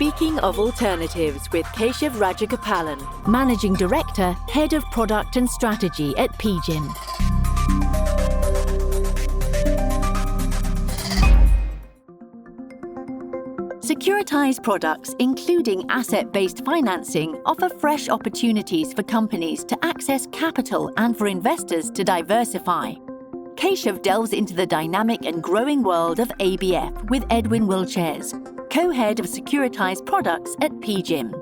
Speaking of Alternatives with Keshav Rajagopalan, Managing Director, Head of Product and Strategy at PGIM. Securitized products, including asset-based financing, offer fresh opportunities for companies to access capital and for investors to diversify. Keshav delves into the dynamic and growing world of ABF with Edwin Wilches, co-head of Securitized Products at PGIM.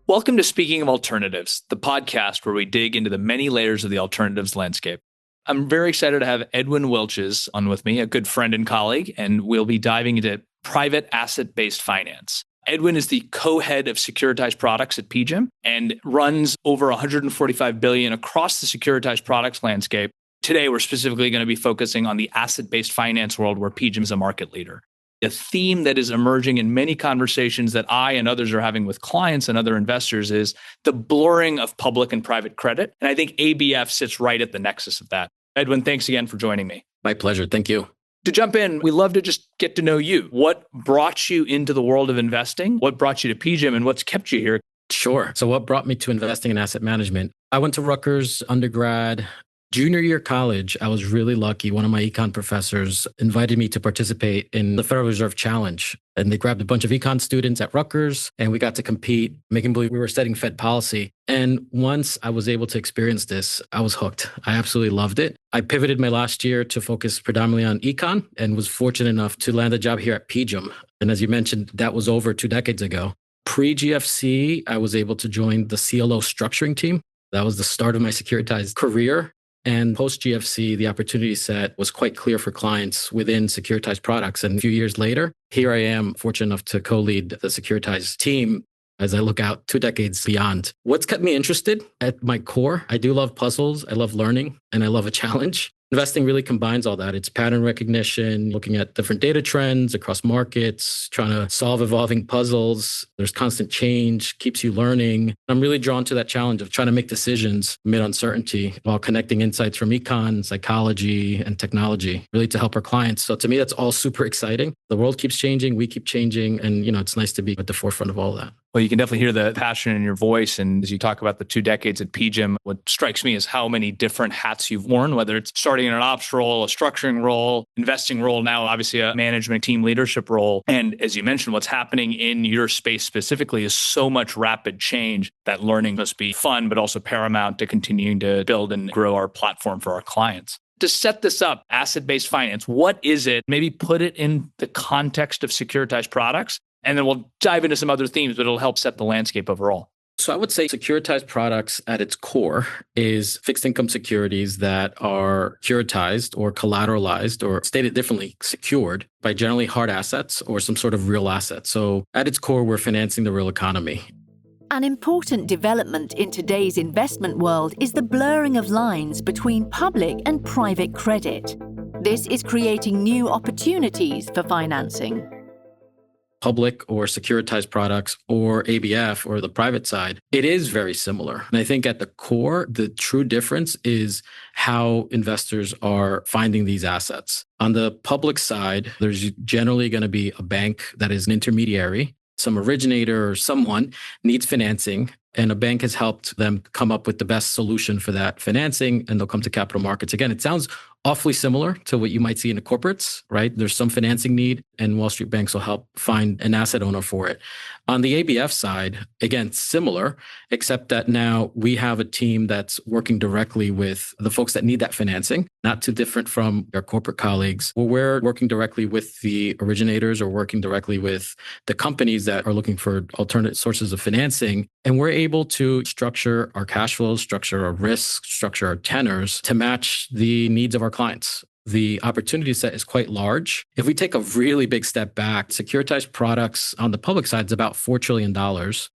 Welcome to Speaking of Alternatives, the podcast where we dig into the many layers of the alternatives landscape. I'm very excited to have Edwin Wilches on with me, a good friend and colleague, and we'll be diving into private asset-based finance. Edwin is the co-head of Securitized Products at PGIM and runs over $145 billion across the securitized products landscape. Today, we're specifically going to be focusing on the asset-based finance world where PGIM is a market leader. A theme that is emerging in many conversations that I and others are having with clients and other investors is the blurring of public and private credit. And I think ABF sits right at the nexus of that. Edwin, thanks again for joining me. My pleasure. Thank you. To jump in, we'd love to just get to know you. What brought you into the world of investing? What brought you to PGIM and what's kept you here? Sure. So what brought me to investing in asset management? I went to Rutgers undergrad. Junior year college, I was really lucky. One of my econ professors invited me to participate in the Federal Reserve Challenge. And they grabbed a bunch of econ students at Rutgers and we got to compete, making believe we were studying Fed policy. And once I was able to experience this, I was hooked. I absolutely loved it. I pivoted my last year to focus predominantly on econ and was fortunate enough to land a job here at PGIM. And as you mentioned, that was over 2 decades ago. Pre-GFC, I was able to join the CLO structuring team. That was the start of my securitized career. And post-GFC, the opportunity set was quite clear for clients within securitized products. And a few years later, here I am, fortunate enough to co-lead the securitized team as I look out 2 decades beyond. What's kept me interested at my core? I do love puzzles, I love learning, and I love a challenge. Investing really combines all that. It's pattern recognition, looking at different data trends across markets, trying to solve evolving puzzles. There's constant change, keeps you learning. I'm really drawn to that challenge of trying to make decisions amid uncertainty while connecting insights from econ, psychology, and technology, really to help our clients. So to me, that's all super exciting. The world keeps changing, we keep changing, and it's nice to be at the forefront of all of that. Well, you can definitely hear the passion in your voice. And as you talk about the 2 decades at PGIM, what strikes me is how many different hats you've worn, whether it's starting in an ops role, a structuring role, investing role, now obviously a management team leadership role. And as you mentioned, what's happening in your space specifically is so much rapid change that learning must be fun, but also paramount to continuing to build and grow our platform for our clients. To set this up, asset-based finance, what is it? Maybe put it in the context of securitized products. And then we'll dive into some other themes, but it'll help set the landscape overall. So I would say securitized products at its core is fixed income securities that are securitized or collateralized, or stated differently, secured by generally hard assets or some sort of real asset. So at its core, we're financing the real economy. An important development in today's investment world is the blurring of lines between public and private credit. This is creating new opportunities for financing. Public or securitized products or ABF or the private side, it is very similar. And I think at the core, the true difference is how investors are finding these assets. On the public side, there's generally going to be a bank that is an intermediary. Some originator or someone needs financing, and a bank has helped them come up with the best solution for that financing, and they'll come to capital markets. Again, it sounds awfully similar to what you might see in the corporates, right? There's some financing need, and Wall Street banks will help find an asset owner for it. On the ABF side, again, similar, except that now we have a team that's working directly with the folks that need that financing, not too different from our corporate colleagues. Well, we're working directly with the originators or working directly with the companies that are looking for alternate sources of financing. And we're able to structure our cash flows, structure our risks, structure our tenors to match the needs of our clients. The opportunity set is quite large. If we take a really big step back, securitized products on the public side is about $4 trillion.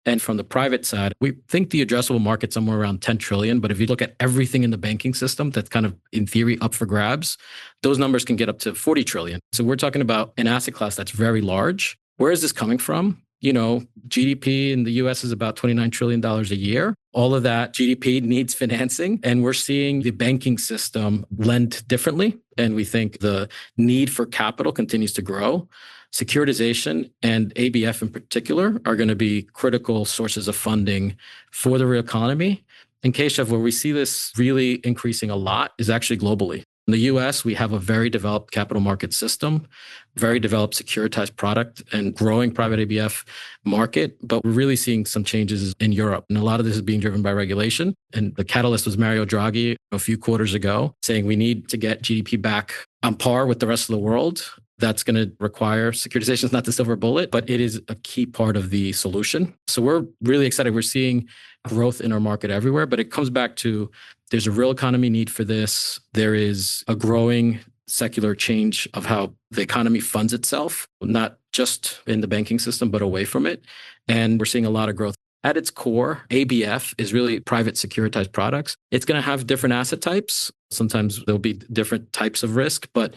And from the private side, we think the addressable market's somewhere around $10 trillion. But if you look at everything in the banking system that's kind of, in theory, up for grabs, those numbers can get up to $40 trillion. So we're talking about an asset class that's very large. Where is this coming from? GDP in the US is about $29 trillion a year. All of that GDP needs financing, and we're seeing the banking system lend differently. And we think the need for capital continues to grow. Securitization and ABF in particular are going to be critical sources of funding for the real economy. And Keshav, where we see this really increasing a lot is actually globally. In the US, we have a very developed capital market system, very developed securitized product and growing private ABF market. But we're really seeing some changes in Europe. And a lot of this is being driven by regulation. And the catalyst was Mario Draghi a few quarters ago saying we need to get GDP back on par with the rest of the world. That's going to require securitization is not the silver bullet, but it is a key part of the solution. So we're really excited. We're seeing growth in our market everywhere, but it comes back to there's a real economy need for this. There is a growing secular change of how the economy funds itself, not just in the banking system, but away from it. And we're seeing a lot of growth. At its core, ABF is really private securitized products. It's going to have different asset types. Sometimes there'll be different types of risk, but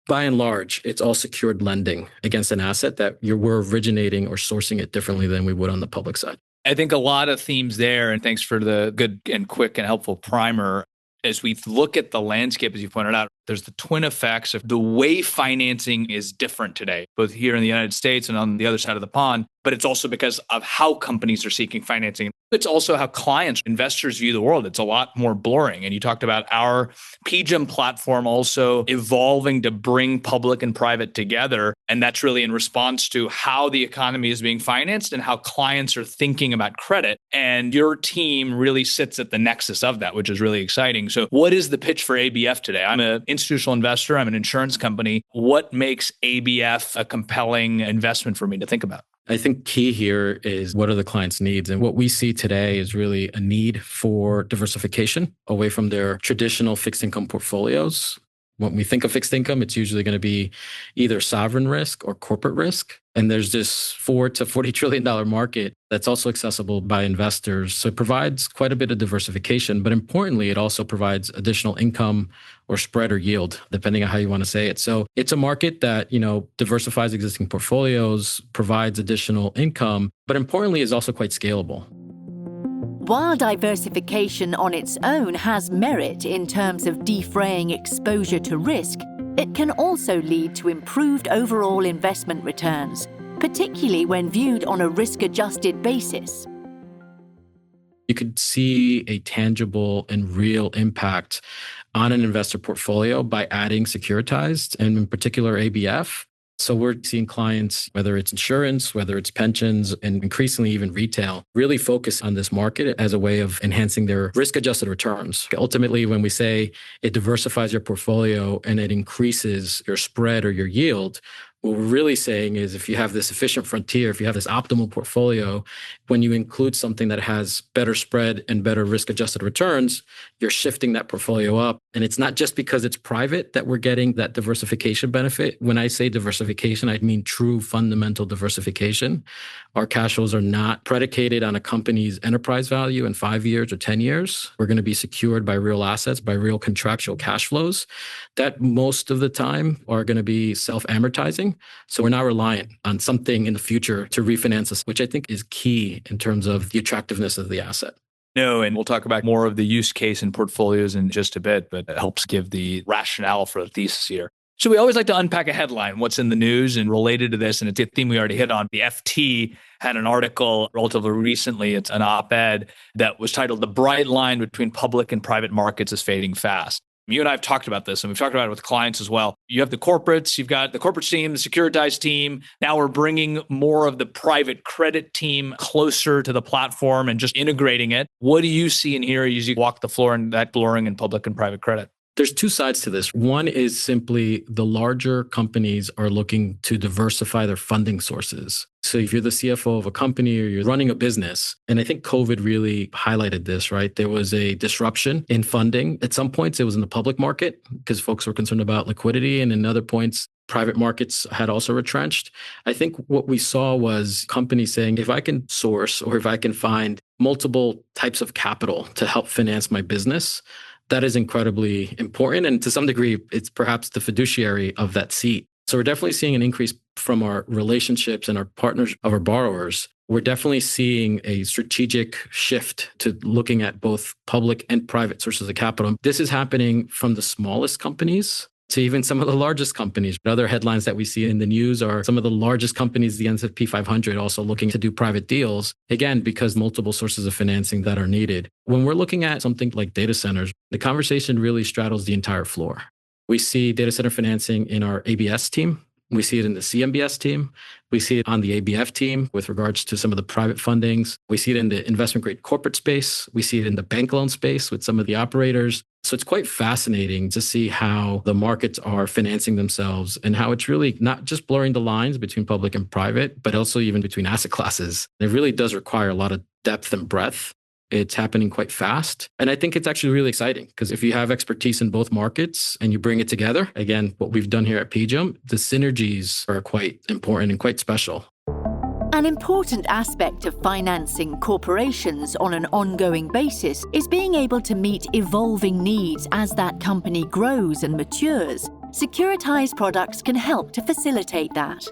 by and large, it's all secured lending against an asset that we're originating or sourcing it differently than we would on the public side. I think a lot of themes there, and thanks for the good and quick and helpful primer. As we look at the landscape, as you pointed out, there's the twin effects of the way financing is different today, both here in the United States and on the other side of the pond, but it's also because of how companies are seeking financing. It's also how clients, investors view the world. It's a lot more blurring. And you talked about our PGIM platform also evolving to bring public and private together. And that's really in response to how the economy is being financed and how clients are thinking about credit. And your team really sits at the nexus of that, which is really exciting. So what is the pitch for ABF today? I'm an institutional investor. I'm an insurance company. What makes ABF a compelling investment for me to think about? I think key here is what are the client's needs? And what we see today is really a need for diversification away from their traditional fixed income portfolios. When we think of fixed income, it's usually going to be either sovereign risk or corporate risk. And there's this $4 to $40 trillion market that's also accessible by investors. So it provides quite a bit of diversification, but importantly, it also provides additional income or spread or yield, depending on how you want to say it. So it's a market that, diversifies existing portfolios, provides additional income, but importantly is also quite scalable. While diversification on its own has merit in terms of defraying exposure to risk, it can also lead to improved overall investment returns, particularly when viewed on a risk-adjusted basis. You could see a tangible and real impact on an investor portfolio by adding securitized, and in particular ABF. So we're seeing clients, whether it's insurance, whether it's pensions, and increasingly even retail, really focus on this market as a way of enhancing their risk-adjusted returns. Ultimately, when we say it diversifies your portfolio and it increases your spread or your yield, what we're really saying is if you have this efficient frontier, if you have this optimal portfolio, when you include something that has better spread and better risk-adjusted returns, you're shifting that portfolio up. And it's not just because it's private that we're getting that diversification benefit. When I say diversification, I mean true fundamental diversification. Our cash flows are not predicated on a company's enterprise value in 5 years or 10 years. We're going to be secured by real assets, by real contractual cash flows that most of the time are going to be self-amortizing. So we're not reliant on something in the future to refinance us, which I think is key in terms of the attractiveness of the asset. No, and we'll talk about more of the use case and portfolios in just a bit, but it helps give the rationale for the thesis here. So we always like to unpack a headline, what's in the news and related to this, and it's a theme we already hit on. The FT had an article relatively recently, it's an op-ed that was titled "The Bright Line Between Public and Private Markets is Fading Fast." You and I have talked about this, and we've talked about it with clients as well. You have the corporates, you've got the corporate team, the securitized team. Now we're bringing more of the private credit team closer to the platform and just integrating it. What do you see and hear as you walk the floor in that blurring in public and private credit? There's two sides to this. One is simply the larger companies are looking to diversify their funding sources. So if you're the CFO of a company or you're running a business, and I think COVID really highlighted this, right? There was a disruption in funding. At some points, it was in the public market because folks were concerned about liquidity. And in other points, private markets had also retrenched. I think what we saw was companies saying, if I can source or if I can find multiple types of capital to help finance my business, that is incredibly important. And to some degree, it's perhaps the fiduciary of that seat. So we're definitely seeing an increase from our relationships and our partners of our borrowers, We're definitely seeing a strategic shift to looking at both public and private sources of capital. This is happening from the smallest companies to even some of the largest companies. Other headlines that we see in the news are some of the largest companies, the S&P 500, also looking to do private deals, again, because multiple sources of financing that are needed. When we're looking at something like data centers, the conversation really straddles the entire floor. We see data center financing in our ABS team. We see it in the CMBS team. We see it on the ABF team with regards to some of the private fundings. We see it in the investment grade corporate space. We see it in the bank loan space with some of the operators. So it's quite fascinating to see how the markets are financing themselves and how it's really not just blurring the lines between public and private, but also even between asset classes. It really does require a lot of depth and breadth. It's happening quite fast. And I think it's actually really exciting because if you have expertise in both markets and you bring it together, again, what we've done here at PGIM, the synergies are quite important and quite special. An important aspect of financing corporations on an ongoing basis is being able to meet evolving needs as that company grows and matures. Securitized products can help to facilitate that.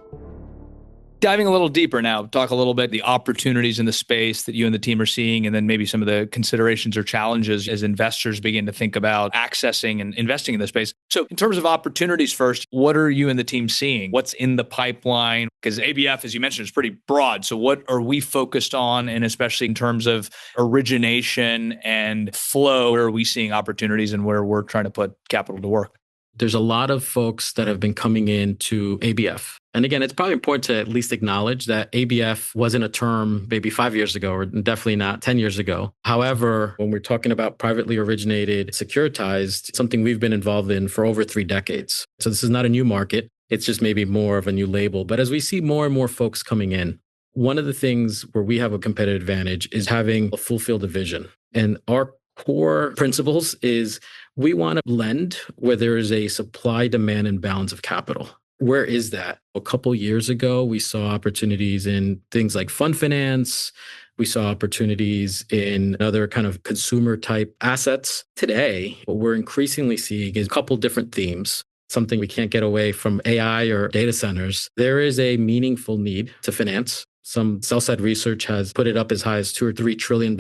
Diving a little deeper now, talk a little bit the opportunities in the space that you and the team are seeing, and then maybe some of the considerations or challenges as investors begin to think about accessing and investing in the space. So in terms of opportunities first, what are you and the team seeing? What's in the pipeline? Because ABF, as you mentioned, is pretty broad. So what are we focused on? And especially in terms of origination and flow, where are we seeing opportunities and where we're trying to put capital to work? There's a lot of folks that have been coming into ABF. And again, it's probably important to at least acknowledge that ABF wasn't a term maybe 5 years ago, or definitely not 10 years ago. However, when we're talking about privately originated securitized, something we've been involved in for over 3 decades. So this is not a new market. It's just maybe more of a new label. But as we see more and more folks coming in, one of the things where we have a competitive advantage is having a full field of vision. And our core principles is we want to lend where there is a supply, demand, and balance of capital. Where is that? A couple years ago, we saw opportunities in things like fund finance. We saw opportunities in other kind of consumer type assets. Today, what we're increasingly seeing is a couple different themes. Something we can't get away from AI or data centers. There is a meaningful need to finance. Some sell-side research has put it up as high as $2 or $3 trillion.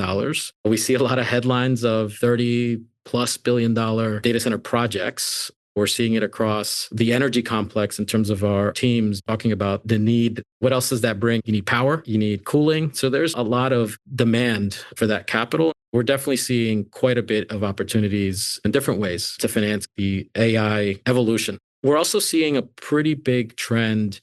We see a lot of headlines of $30+ billion data center projects. We're seeing it across the energy complex in terms of our teams talking about the need. What else does that bring? You need power, you need cooling. So there's a lot of demand for that capital. We're definitely seeing quite a bit of opportunities in different ways to finance the AI evolution. We're also seeing a pretty big trend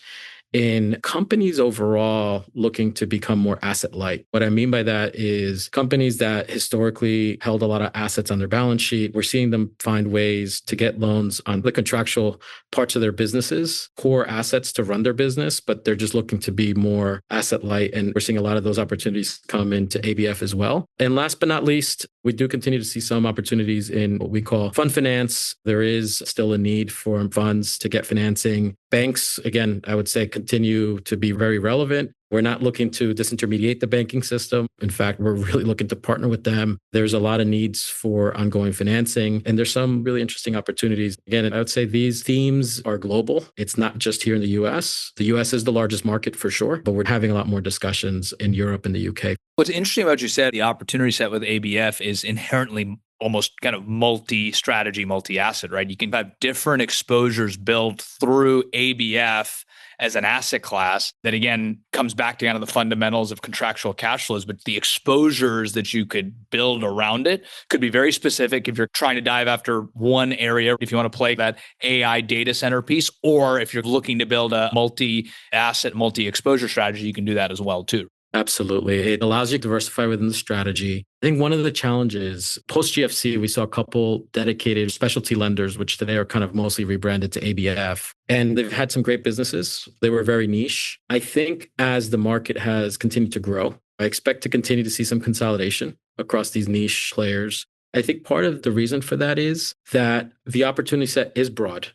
in companies overall looking to become more asset light. What I mean by that is companies that historically held a lot of assets on their balance sheet, we're seeing them find ways to get loans on the contractual parts of their businesses, core assets to run their business, but they're just looking to be more asset light. And we're seeing a lot of those opportunities come into ABF as well. And last but not least, we do continue to see some opportunities in what we call fund finance. There is still a need for funds to get financing. Banks, again, I would say continue to be very relevant. We're not looking to disintermediate the banking system. In fact, we're really looking to partner with them. There's a lot of needs for ongoing financing, and there's some really interesting opportunities. Again, I would say these themes are global. It's not just here in the US. The US is the largest market for sure, but we're having a lot more discussions in Europe and the UK. What's interesting about what you said, the opportunity set with ABF is inherently almost kind of multi-strategy, multi-asset, right? You can have different exposures built through ABF as an asset class that, again, comes back to kind of the fundamentals of contractual cash flows, but the exposures that you could build around it could be very specific if you're trying to dive after one area, if you want to play that AI data center piece, or if you're looking to build a multi-asset, multi-exposure strategy, you can do that as well too. Absolutely. It allows you to diversify within the strategy. I think one of the challenges post-GFC, we saw a couple dedicated specialty lenders, which today are kind of mostly rebranded to ABF. And they've had some great businesses. They were very niche. I think as the market has continued to grow, I expect to continue to see some consolidation across these niche players. I think part of the reason for that is that the opportunity set is broad.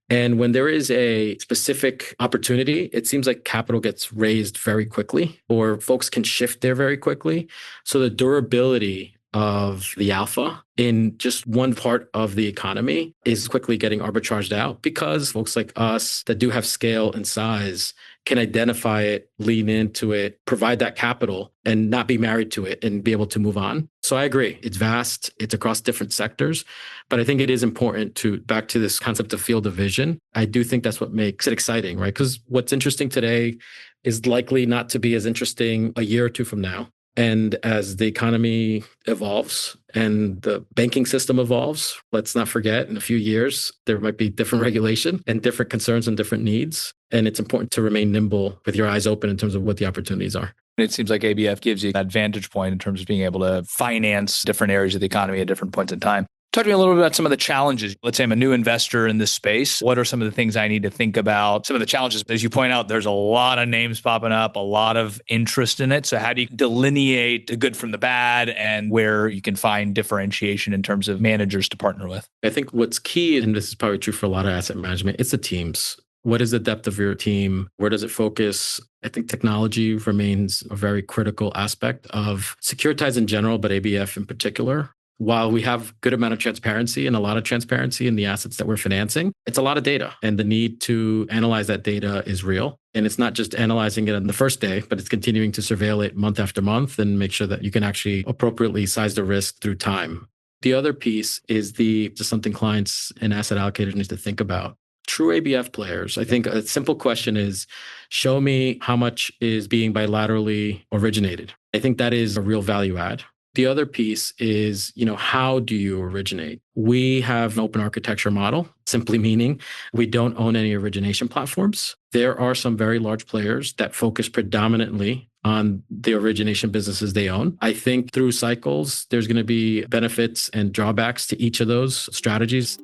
And when there is a specific opportunity, it seems like capital gets raised very quickly, or folks can shift there very quickly. So the durability of the alpha in just one part of the economy is quickly getting arbitraged out because folks like us that do have scale and size can identify it, lean into it, provide that capital and not be married to it and be able to move on. So I agree. It's vast. It's across different sectors. But I think it is important to, back to this concept of field of vision, I do think that's what makes it exciting, right? Because what's interesting today is likely not to be as interesting a year or two from now. And as the economy evolves and the banking system evolves, let's not forget in a few years, there might be different regulation and different concerns and different needs. And it's important to remain nimble with your eyes open in terms of what the opportunities are. It seems like ABF gives you that vantage point in terms of being able to finance different areas of the economy at different points in time. Talk to me a little bit about some of the challenges. Let's say I'm a new investor in this space. What are some of the things I need to think about? Some of the challenges, as you point out, there's a lot of names popping up, a lot of interest in it. So how do you delineate the good from the bad and where you can find differentiation in terms of managers to partner with? I think what's key, and this is probably true for a lot of asset management, it's the teams. What is the depth of your team? Where does it focus? I think technology remains a very critical aspect of Securitised in general, but ABF in particular. While we have good amount of transparency and a lot of transparency in the assets that we're financing, it's a lot of data. And the need to analyze that data is real. And it's not just analyzing it on the first day, but it's continuing to surveil it month after month and make sure that you can actually appropriately size the risk through time. The other piece is just something clients and asset allocators need to think about. True ABF players, I think a simple question is, show me how much is being bilaterally originated. I think that is a real value add. The other piece is, how do you originate? We have an open architecture model, simply meaning we don't own any origination platforms. There are some very large players that focus predominantly on the origination businesses they own. I think through cycles, there's going to be benefits and drawbacks to each of those strategies.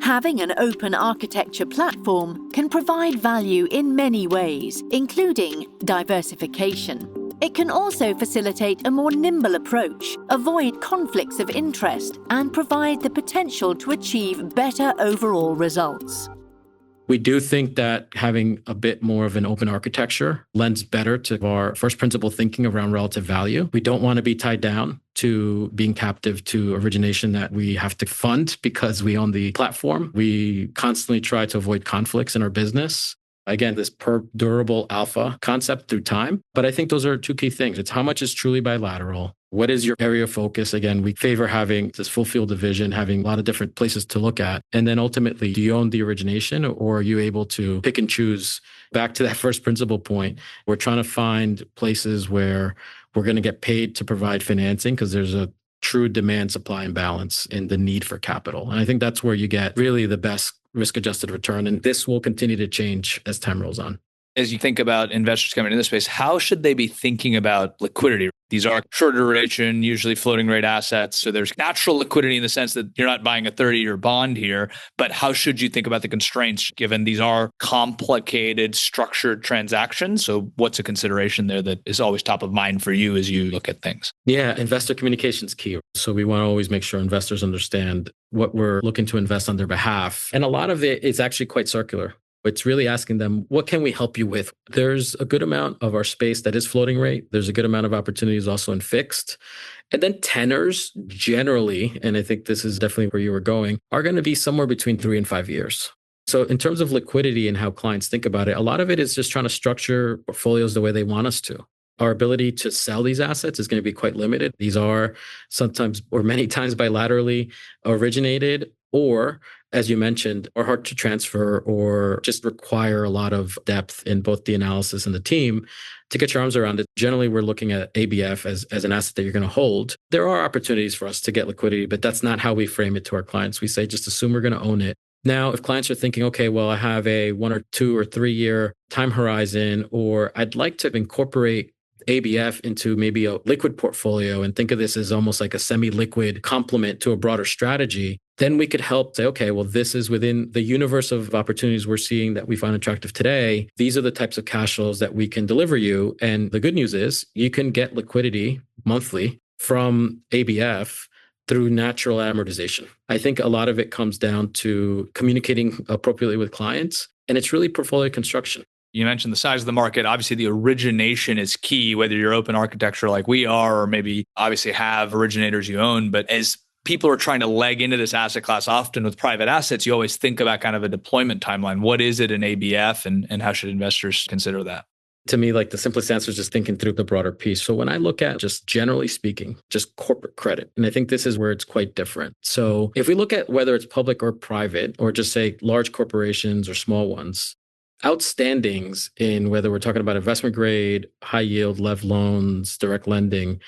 Having an open architecture platform can provide value in many ways, including diversification. It can also facilitate a more nimble approach, avoid conflicts of interest, and provide the potential to achieve better overall results. We do think that having a bit more of an open architecture lends better to our first principle thinking around relative value. We don't want to be tied down to being captive to origination that we have to fund because we own the platform. We constantly try to avoid conflicts in our business. Again, this per durable alpha concept through time. But I think those are two key things. It's how much is truly bilateral. What is your area of focus? Again, we favor having this full field of vision, having a lot of different places to look at. And then ultimately, do you own the origination or are you able to pick and choose? Back to that first principle point, we're trying to find places where we're going to get paid to provide financing because there's a true demand, supply, and balance in the need for capital. And I think that's where you get really the best risk-adjusted return. And this will continue to change as time rolls on. As you think about investors coming into this space, how should they be thinking about liquidity? These are shorter duration, usually floating rate assets. So there's natural liquidity in the sense that you're not buying a 30-year bond here. But how should you think about the constraints given these are complicated, structured transactions? So what's a consideration there that is always top of mind for you as you look at things? Yeah, investor communication is key. So we want to always make sure investors understand what we're looking to invest on their behalf. And a lot of it is actually quite circular. It's really asking them, what can we help you with? There's a good amount of our space that is floating rate. There's a good amount of opportunities also in fixed. And then tenors generally, and I think this is definitely where you were going, are going to be somewhere between 3 and 5 years. So in terms of liquidity and how clients think about it, a lot of it is just trying to structure portfolios the way they want us to. Our ability to sell these assets is going to be quite limited. These are sometimes or many times bilaterally originated or, as you mentioned, are hard to transfer or just require a lot of depth in both the analysis and the team to get your arms around it. Generally, we're looking at ABF as an asset that you're going to hold. There are opportunities for us to get liquidity, but that's not how we frame it to our clients. We say, just assume we're going to own it. Now, if clients are thinking, okay, well, I have a 1 or 2 or 3 year time horizon, or I'd like to incorporate ABF into maybe a liquid portfolio and think of this as almost like a semi-liquid complement to a broader strategy, then we could help say, okay, well, this is within the universe of opportunities we're seeing that we find attractive today. These are the types of cash flows that we can deliver you. And the good news is you can get liquidity monthly from ABF through natural amortization. I think a lot of it comes down to communicating appropriately with clients, and it's really portfolio construction. You mentioned the size of the market. Obviously, the origination is key, whether you're open architecture like we are, or maybe obviously have originators you own. But as people are trying to leg into this asset class. Often with private assets, you always think about kind of a deployment timeline. What is it in ABF and how should investors consider that? To me, like the simplest answer is just thinking through the broader piece. So when I look at just generally speaking, just corporate credit, and I think this is where it's quite different. So if we look at whether it's public or private, or just say large corporations or small ones, outstandings in whether we're talking about investment grade, high yield, lev loans, direct lending,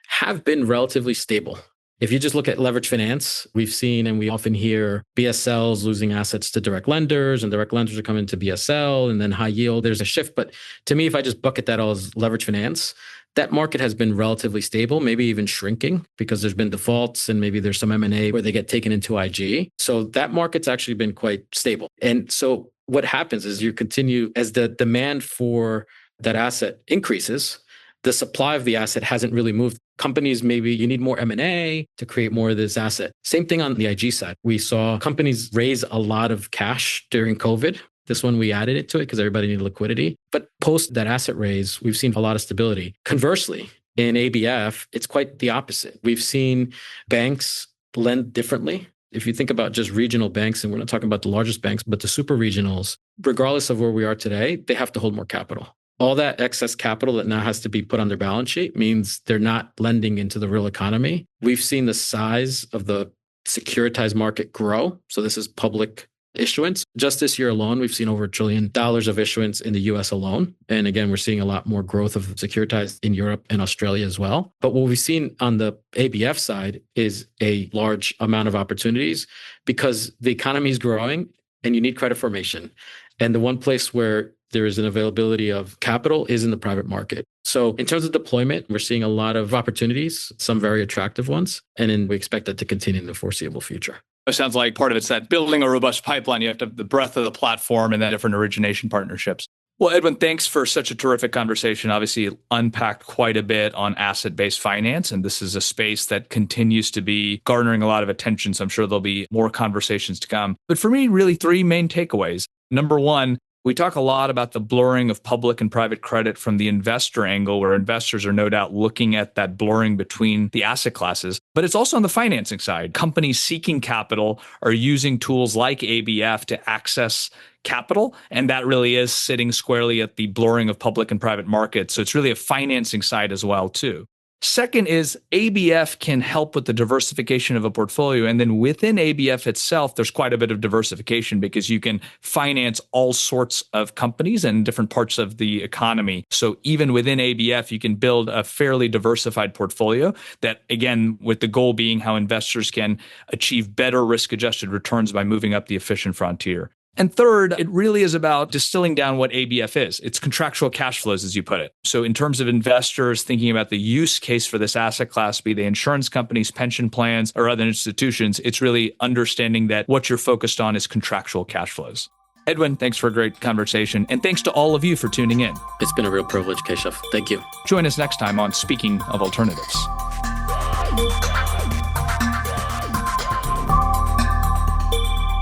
have been relatively stable. If you just look at leverage finance, we've seen and we often hear BSLs losing assets to direct lenders and direct lenders are coming to BSL and then high yield. There's a shift. But to me, if I just bucket that all as leverage finance, that market has been relatively stable, maybe even shrinking because there's been defaults and maybe there's some M&A where they get taken into IG. So that market's actually been quite stable. And so what happens is you continue as the demand for that asset increases, the supply of the asset hasn't really moved. Companies, maybe you need more M&A to create more of this asset. Same thing on the IG side. We saw companies raise a lot of cash during COVID. This one, we added it to it because everybody needed liquidity. But post that asset raise, we've seen a lot of stability. Conversely, in ABF, it's quite the opposite. We've seen banks lend differently. If you think about just regional banks, and we're not talking about the largest banks, but the super regionals, regardless of where we are today, they have to hold more capital. All that excess capital that now has to be put on their balance sheet means they're not lending into the real economy. We've seen the size of the securitized market grow. So this is public issuance. Just this year alone, we've seen over $1 trillion of issuance in the US alone. And again, we're seeing a lot more growth of securitized in Europe and Australia as well. But what we've seen on the ABF side is a large amount of opportunities because the economy is growing and you need credit formation. And the one place where there is an availability of capital is in the private market. So in terms of deployment, we're seeing a lot of opportunities, some very attractive ones, and then we expect that to continue in the foreseeable future. It sounds like part of it's that building a robust pipeline. You have to have the breadth of the platform and then different origination partnerships. Well, Edwin, thanks for such a terrific conversation. Obviously, unpacked quite a bit on asset-based finance, and this is a space that continues to be garnering a lot of attention, so I'm sure there'll be more conversations to come. But for me, really three main takeaways. Number one, we talk a lot about the blurring of public and private credit from the investor angle, where investors are no doubt looking at that blurring between the asset classes. But it's also on the financing side. Companies seeking capital are using tools like ABF to access capital, and that really is sitting squarely at the blurring of public and private markets. So it's really a financing side as well, too. Second is ABF can help with the diversification of a portfolio. And then within ABF itself, there's quite a bit of diversification because you can finance all sorts of companies and different parts of the economy. So even within ABF, you can build a fairly diversified portfolio that, again, with the goal being how investors can achieve better risk-adjusted returns by moving up the efficient frontier. And third, it really is about distilling down what ABF is. It's contractual cash flows, as you put it. So in terms of investors thinking about the use case for this asset class, be they insurance companies, pension plans, or other institutions, it's really understanding that what you're focused on is contractual cash flows. Edwin, thanks for a great conversation. And thanks to all of you for tuning in. It's been a real privilege, Keshav. Thank you. Join us next time on Speaking of Alternatives.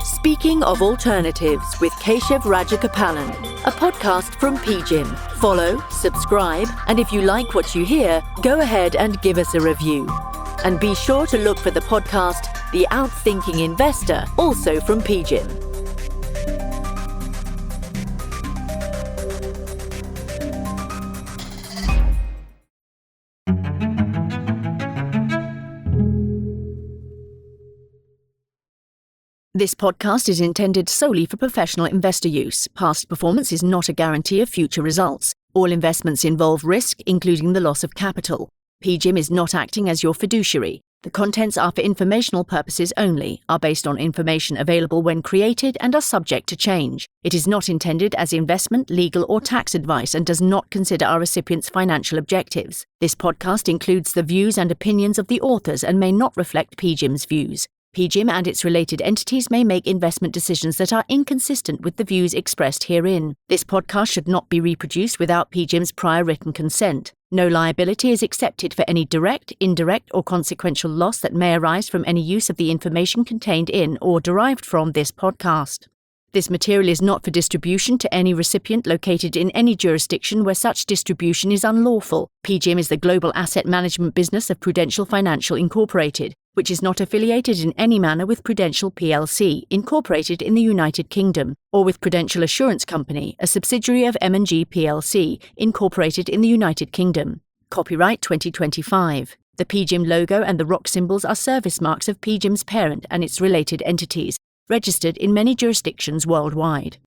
Speaking of Alternatives with Keshav Rajagopalan, a podcast from PGIM. Follow, subscribe, and if you like what you hear, go ahead and give us a review. And be sure to look for the podcast, The Outthinking Investor, also from PGIM. This podcast is intended solely for professional investor use. Past performance is not a guarantee of future results. All investments involve risk, including the loss of capital. PGIM is not acting as your fiduciary. The contents are for informational purposes only, are based on information available when created, and are subject to change. It is not intended as investment, legal, or tax advice and does not consider our recipients' financial objectives. This podcast includes the views and opinions of the authors and may not reflect PGIM's views. PGIM and its related entities may make investment decisions that are inconsistent with the views expressed herein. This podcast should not be reproduced without PGIM's prior written consent. No liability is accepted for any direct, indirect, or consequential loss that may arise from any use of the information contained in or derived from this podcast. This material is not for distribution to any recipient located in any jurisdiction where such distribution is unlawful. PGIM is the global asset management business of Prudential Financial Incorporated. which is not affiliated in any manner with Prudential plc, incorporated in the United Kingdom, or with Prudential Assurance Company, a subsidiary of M&G plc, incorporated in the United Kingdom. Copyright 2025. The PGIM logo and the rock symbols are service marks of PGIM's parent and its related entities, registered in many jurisdictions worldwide.